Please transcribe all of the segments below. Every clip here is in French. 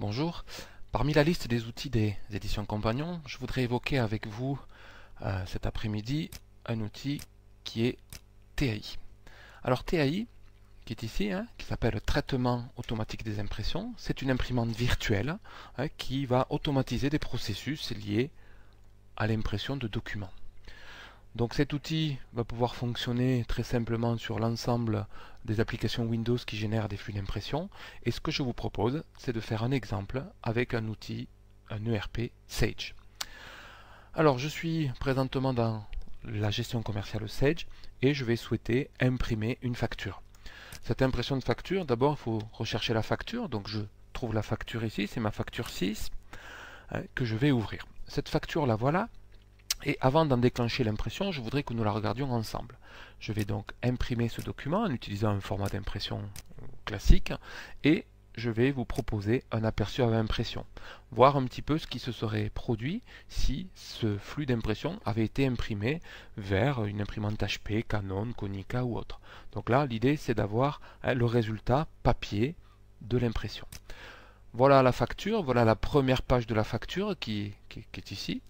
Bonjour. Parmi la liste des outils des éditions Compagnons, je voudrais évoquer avec vous cet après-midi un outil qui est TAI. Alors TAI, qui est ici, qui s'appelle Traitement automatique des impressions, c'est une imprimante virtuelle qui va automatiser des processus liés à l'impression de documents. Donc cet outil va pouvoir fonctionner très simplement sur l'ensemble des applications Windows qui génèrent des flux d'impression. Et ce que je vous propose, c'est de faire un exemple avec un outil, un ERP Sage. Alors je suis présentement dans la gestion commerciale Sage et je vais souhaiter imprimer une facture. Cette impression de facture, d'abord il faut rechercher la facture. Donc je trouve la facture ici, c'est ma facture 6 que je vais ouvrir. Cette facture la voilà. Et avant d'en déclencher l'impression, je voudrais que nous la regardions ensemble. Je vais donc imprimer ce document en utilisant un format d'impression classique et je vais vous proposer un aperçu à impression. Voir un petit peu ce qui se serait produit si ce flux d'impression avait été imprimé vers une imprimante HP, Canon, Konica ou autre. Donc là, l'idée c'est d'avoir le résultat papier de l'impression. Voilà la facture, voilà la première page de la facture qui est ici.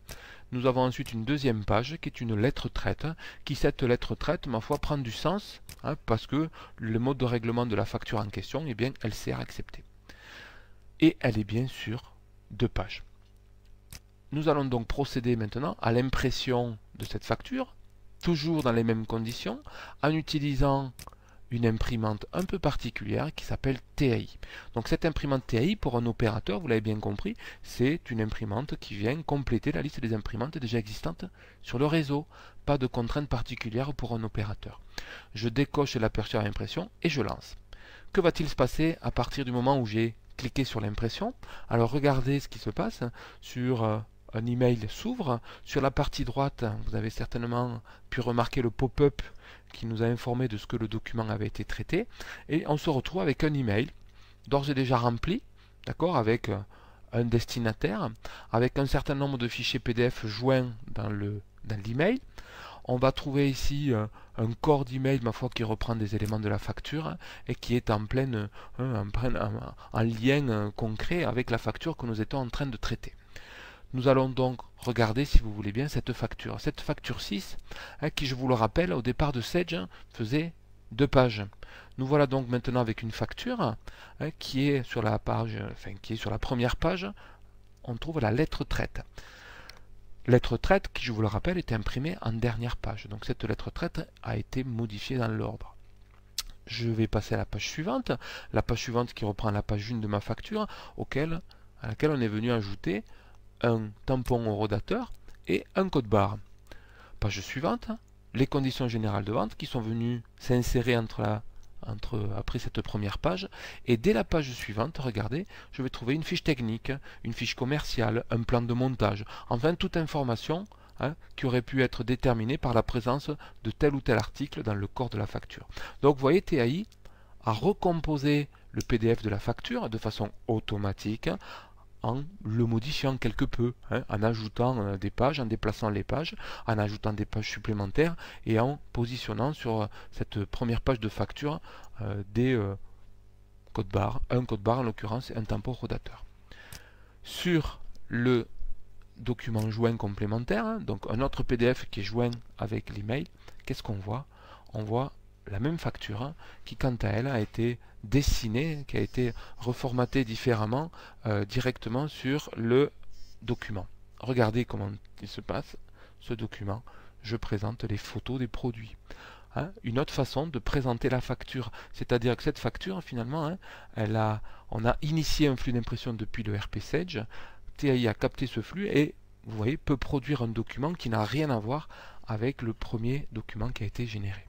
Nous avons ensuite une deuxième page qui est une lettre traite, qui cette lettre traite, ma foi, prend du sens, parce que le mode de règlement de la facture en question, eh bien, elle sert acceptée. Et elle est bien sur 2 pages. Nous allons donc procéder maintenant à l'impression de cette facture, toujours dans les mêmes conditions, en utilisant une imprimante un peu particulière qui s'appelle TAI. Donc cette imprimante TAI, pour un opérateur, vous l'avez bien compris, c'est une imprimante qui vient compléter la liste des imprimantes déjà existantes sur le réseau. Pas de contrainte particulière pour un opérateur. Je décoche l'aperçu à impression et je lance. Que va-t-il se passer à partir du moment où j'ai cliqué sur l'impression? Alors regardez ce qui se passe sur un email s'ouvre. Sur la partie droite, vous avez certainement pu remarquer le pop-up qui nous a informé de ce que le document avait été traité. Et on se retrouve avec un email d'ores et déjà rempli, d'accord, avec un destinataire, avec un certain nombre de fichiers PDF joints dans l'email. On va trouver ici un corps d'email, ma foi, qui reprend des éléments de la facture et qui est en lien concret avec la facture que nous étions en train de traiter. Nous allons donc regarder, si vous voulez bien, cette facture. Cette facture 6, qui, je vous le rappelle, au départ de Sage, faisait 2 pages. Nous voilà donc maintenant avec une facture qui est sur la page, qui est sur la première page. On trouve la lettre traite. Lettre traite qui, je vous le rappelle, était imprimée en dernière page. Donc cette lettre traite a été modifiée dans l'ordre. Je vais passer à la page suivante qui reprend la page 1 de ma facture, à laquelle on est venu ajouter un tampon au rodateur et un code barre. Page suivante, les conditions générales de vente qui sont venues s'insérer après cette première page. Et dès la page suivante, regardez, je vais trouver une fiche technique, une fiche commerciale, un plan de montage, enfin toute information qui aurait pu être déterminée par la présence de tel ou tel article dans le corps de la facture. Donc vous voyez, TAI a recomposé le PDF de la facture de façon automatique, en le modifiant quelque peu, en ajoutant des pages, en déplaçant les pages, en ajoutant des pages supplémentaires et en positionnant sur cette première page de facture des codes barres, un code barre en l'occurrence et un tampon rodateur. Sur le document joint complémentaire, donc un autre PDF qui est joint avec l'email, qu'est-ce qu'on voit? On voit la même facture qui, quant à elle, a été dessinée, qui a été reformatée différemment directement sur le document. Regardez comment il se passe, ce document. Je présente les photos des produits. Une autre façon de présenter la facture, c'est-à-dire que cette facture, finalement, on a initié un flux d'impression depuis le ERP Sage, TAI a capté ce flux et, vous voyez, peut produire un document qui n'a rien à voir avec le premier document qui a été généré.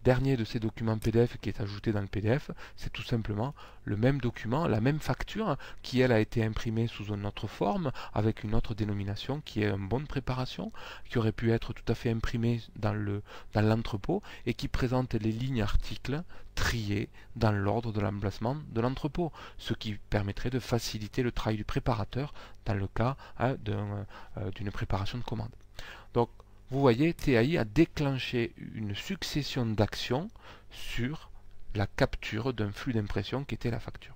Dernier de ces documents PDF qui est ajouté dans le PDF, c'est tout simplement le même document, la même facture qui elle a été imprimée sous une autre forme, avec une autre dénomination qui est une bonne préparation, qui aurait pu être tout à fait imprimée dans l'entrepôt et qui présente les lignes articles triées dans l'ordre de l'emplacement de l'entrepôt, ce qui permettrait de faciliter le travail du préparateur dans le cas d'une préparation de commande. Donc, vous voyez, TAI a déclenché une succession d'actions sur la capture d'un flux d'impression qui était la facture.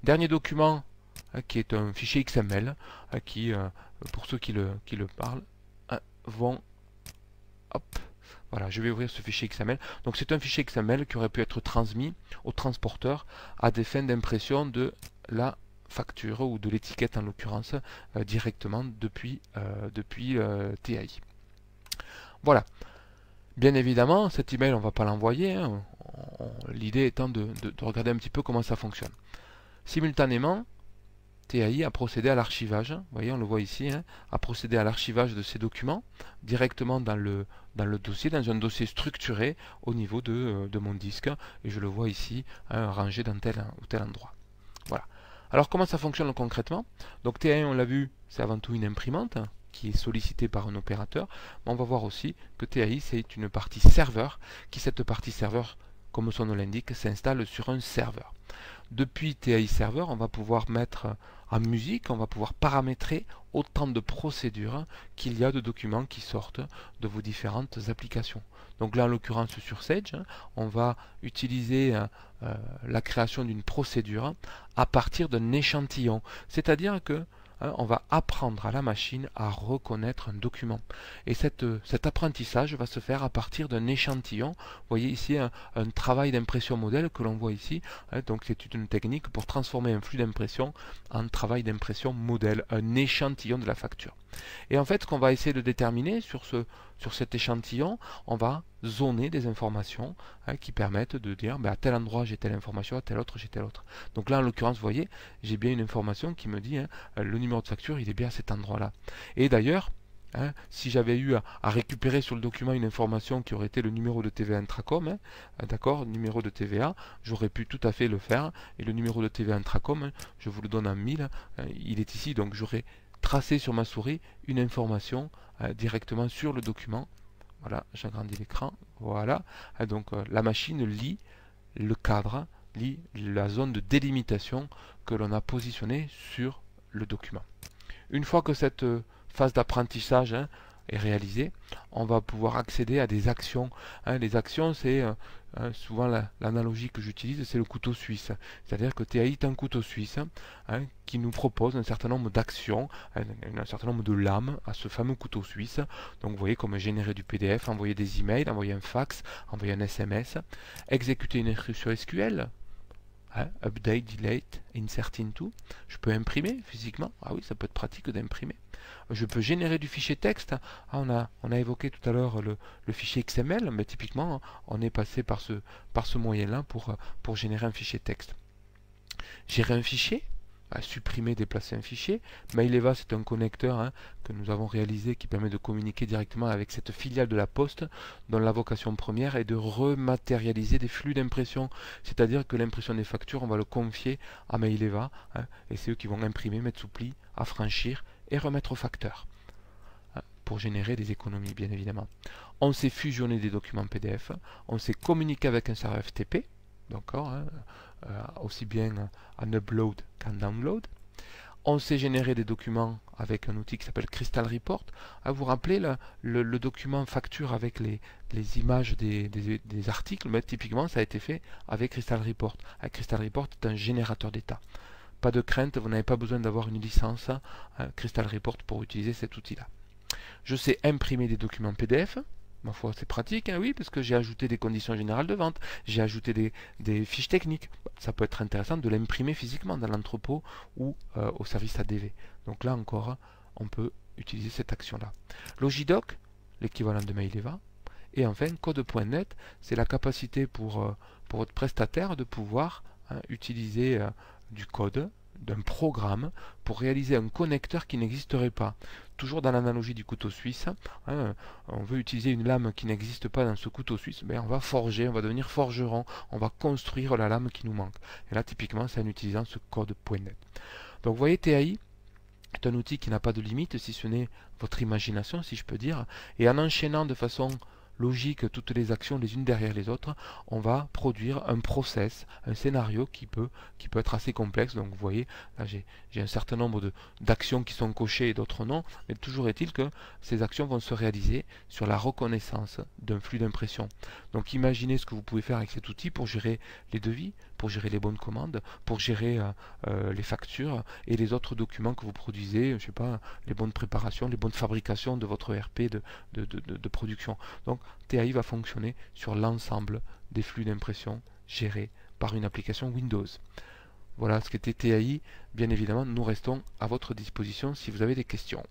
Dernier document qui est un fichier XML qui, pour ceux qui le parlent, vont... Hop, voilà, je vais ouvrir ce fichier XML. Donc c'est un fichier XML qui aurait pu être transmis au transporteur à des fins d'impression de la facture ou de l'étiquette en l'occurrence directement depuis TAI. Voilà. Bien évidemment, cet email on ne va pas l'envoyer. Hein. L'idée étant de regarder un petit peu comment ça fonctionne. Simultanément, TAI a procédé à l'archivage, vous voyez, on le voit ici, hein, a procédé à l'archivage de ces documents directement dans le dossier, dans un dossier structuré au niveau de mon disque, et je le vois ici, hein, rangé dans tel ou tel endroit. Voilà. Alors comment ça fonctionne concrètement? Donc TAI, on l'a vu, c'est avant tout une imprimante qui est sollicitée par un opérateur, mais on va voir aussi que TAI, c'est une partie serveur, qui cette partie serveur, comme son nom l'indique, s'installe sur un serveur. Depuis TAI Server, on va pouvoir mettre en musique, on va pouvoir paramétrer autant de procédures qu'il y a de documents qui sortent de vos différentes applications. Donc là, en l'occurrence sur Sage, on va utiliser la création d'une procédure à partir d'un échantillon. C'est-à-dire que on va apprendre à la machine à reconnaître un document. Et cet apprentissage va se faire à partir d'un échantillon. Vous voyez ici un travail d'impression modèle que l'on voit ici. Donc c'est une technique pour transformer un flux d'impression en travail d'impression modèle, un échantillon de la facture. Et en fait, ce qu'on va essayer de déterminer sur cet échantillon, on va zoner des informations qui permettent de dire à tel endroit j'ai telle information, à tel autre j'ai telle autre. Donc là en l'occurrence vous voyez j'ai bien une information qui me dit le numéro de facture il est bien à cet endroit là. Et d'ailleurs si j'avais eu à récupérer sur le document une information qui aurait été le numéro de TVA Intracom, d'accord, numéro de TVA, j'aurais pu tout à fait le faire. Et le numéro de TVA Intracom, je vous le donne en 1000, il est ici, donc j'aurais tracé sur ma souris une information directement sur le document. Voilà, j'agrandis l'écran, voilà. Donc la machine lit le cadre, lit la zone de délimitation que l'on a positionnée sur le document. Une fois que cette phase d'apprentissage est réalisée, on va pouvoir accéder à des actions. Les actions, c'est souvent l'analogie que j'utilise, c'est le couteau suisse. C'est-à-dire que TAI est un couteau suisse qui nous propose un certain nombre d'actions, un certain nombre de lames à ce fameux couteau suisse. Donc vous voyez comme générer du PDF, envoyer des emails, envoyer un fax, envoyer un SMS, exécuter une instruction SQL. Update, delete, insert into. Je peux imprimer physiquement. Ah oui, ça peut être pratique d'imprimer. Je peux générer du fichier texte. On a évoqué tout à l'heure le fichier XML, mais typiquement, on est passé par ce moyen-là pour générer un fichier texte. Gérer un fichier, supprimer, déplacer un fichier. Maileva, c'est un connecteur que nous avons réalisé qui permet de communiquer directement avec cette filiale de la Poste dont la vocation première est de rematérialiser des flux d'impression. C'est-à-dire que l'impression des factures, on va le confier à Maileva et c'est eux qui vont imprimer, mettre sous pli, affranchir et remettre au facteur pour générer des économies, bien évidemment. On sait fusionner des documents PDF, on sait communiquer avec un serveur FTP, d'accord, aussi bien en upload qu'en download. On sait générer des documents avec un outil qui s'appelle Crystal Report. Vous vous rappelez le document facture avec les images des articles, mais typiquement ça a été fait avec Crystal Report. Crystal Report est un générateur d'état. Pas de crainte, vous n'avez pas besoin d'avoir une licence Crystal Report pour utiliser cet outil-là. Je sais imprimer des documents PDF. Ma foi, c'est pratique, oui, parce que j'ai ajouté des conditions générales de vente, j'ai ajouté des fiches techniques. Ça peut être intéressant de l'imprimer physiquement dans l'entrepôt ou au service ADV. Donc là encore, on peut utiliser cette action-là. Logidoc, l'équivalent de Maileva. Et enfin, code.net, c'est la capacité pour votre prestataire de pouvoir utiliser du code, d'un programme pour réaliser un connecteur qui n'existerait pas. Toujours dans l'analogie du couteau suisse, on veut utiliser une lame qui n'existe pas dans ce couteau suisse, on va forger, on va devenir forgeron, on va construire la lame qui nous manque. Et là, typiquement, c'est en utilisant ce code.net. Donc, vous voyez, TAI est un outil qui n'a pas de limite, si ce n'est votre imagination, si je peux dire, et en enchaînant de façon logique, toutes les actions les unes derrière les autres, on va produire un process, un scénario qui peut être assez complexe. Donc vous voyez, là j'ai un certain nombre d'actions qui sont cochées et d'autres non, mais toujours est-il que ces actions vont se réaliser sur la reconnaissance d'un flux d'impression. Donc imaginez ce que vous pouvez faire avec cet outil pour gérer les devis, pour gérer les bonnes commandes, pour gérer les factures et les autres documents que vous produisez, je sais pas, les bonnes préparations, les bonnes fabrications de votre ERP de production. Donc TAI va fonctionner sur l'ensemble des flux d'impression gérés par une application Windows. Voilà ce qu'était TAI. Bien évidemment, nous restons à votre disposition si vous avez des questions.